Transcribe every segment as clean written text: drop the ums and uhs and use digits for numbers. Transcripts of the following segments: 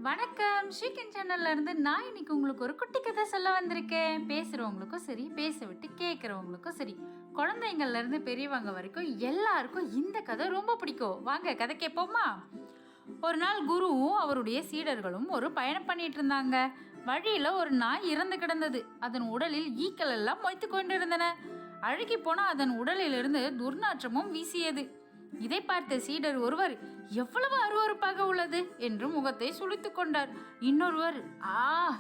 வணக்கம், ஷீக்கின் சேனல்ல இருந்து நான் இன்னைக்கு உங்களுக்கு ஒரு குட்டி கதை சொல்ல வந்திருக்கேன். பேசுறவங்களுக்கும் சரி, பேச விட்டு கேட்குறவங்களுக்கும் சரி, குழந்தைங்கள்ல இருந்து பெரியவங்க வரைக்கும் எல்லாருக்கும் இந்த கதை ரொம்ப பிடிக்கும். வாங்க கதை கேட்போமா? ஒரு நாள் குருவும் அவருடைய சீடர்களும் ஒரு பயணம் பண்ணிட்டு இருந்தாங்க. வழியில ஒரு நாய் இறந்து கிடந்தது. அதன் உடலில் ஈக்கள் எல்லாம் மொய்த்து கொண்டிருந்தன. அழுகி போன அதன் உடலிலிருந்து துர்நாற்றமும் வீசியது. இதை பார்த்த சீடர் ஒருவர், எவ்வளவு அருவருப்பாக உள்ளது என்று முகத்தை சுளித்துக் கொண்டார். இன்னொருவர், ஆ,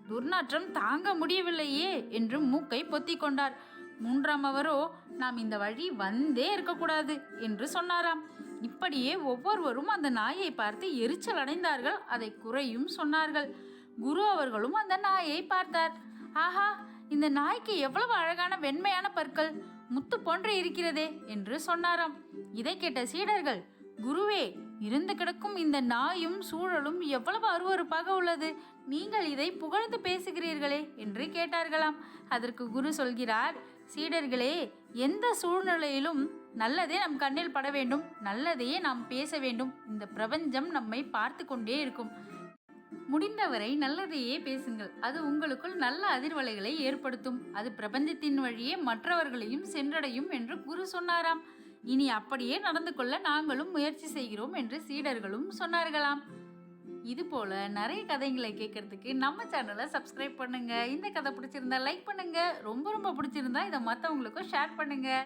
துர்நாற்றம் தாங்க முடியவில்லையே என்று மூக்கை பொத்திக் கொண்டார். மூன்றாம் அவரோ, நாம் இந்த வழி வந்தே இருக்கக்கூடாது என்று சொன்னாராம். இப்படியே ஒவ்வொருவரும் அந்த நாயை பார்த்து எரிச்சல் அடைந்தார்கள். அதை குறையும் சொன்னார்கள். குரு அவர்களும் அந்த நாயை பார்த்தார். ஆஹா, இந்த நாய்க்கு எவ்வளவு அழகான வெண்மையான பற்கள், முத்து போன்று இருக்கிறதே என்று சொன்னாராம். இதை கேட்ட சீடர்கள், குருவே, இருந்து கிடக்கும் இந்த நாயும் சூழலும் எவ்வளவு அருவருப்பாக உள்ளது, நீங்கள் இதை புகழ்ந்து பேசுகிறீர்களே என்று கேட்டார்களாம். அதற்கு குரு சொல்கிறார், சீடர்களே, எந்த சூழ்நிலையிலும் நல்லதே நம் கண்ணில் பட வேண்டும், நல்லதையே நாம் பேச வேண்டும். இந்த பிரபஞ்சம் நம்மை பார்த்து கொண்டே இருக்கும். முடிந்தவரை நல்லதையே பேசுங்கள். அது உங்களுக்குள் நல்ல அதிர்வலைகளை ஏற்படுத்தும். அது பிரபஞ்சத்தின் வழியே மற்றவர்களையும் சென்றடையும் என்று குரு சொன்னாராம். இனி அப்படியே நடந்து கொள்ள நாங்களும் முயற்சி செய்கிறோம் என்று சீடர்களும் சொன்னார்களாம். இது போல நிறைய கதைகளை கேட்கறதுக்கு நம்ம சேனலை சப்ஸ்கிரைப் பண்ணுங்க. இந்த கதை பிடிச்சிருந்தா லைக் பண்ணுங்க. ரொம்ப ரொம்ப பிடிச்சிருந்தா இதை மற்றவங்களுக்கும் ஷேர் பண்ணுங்க.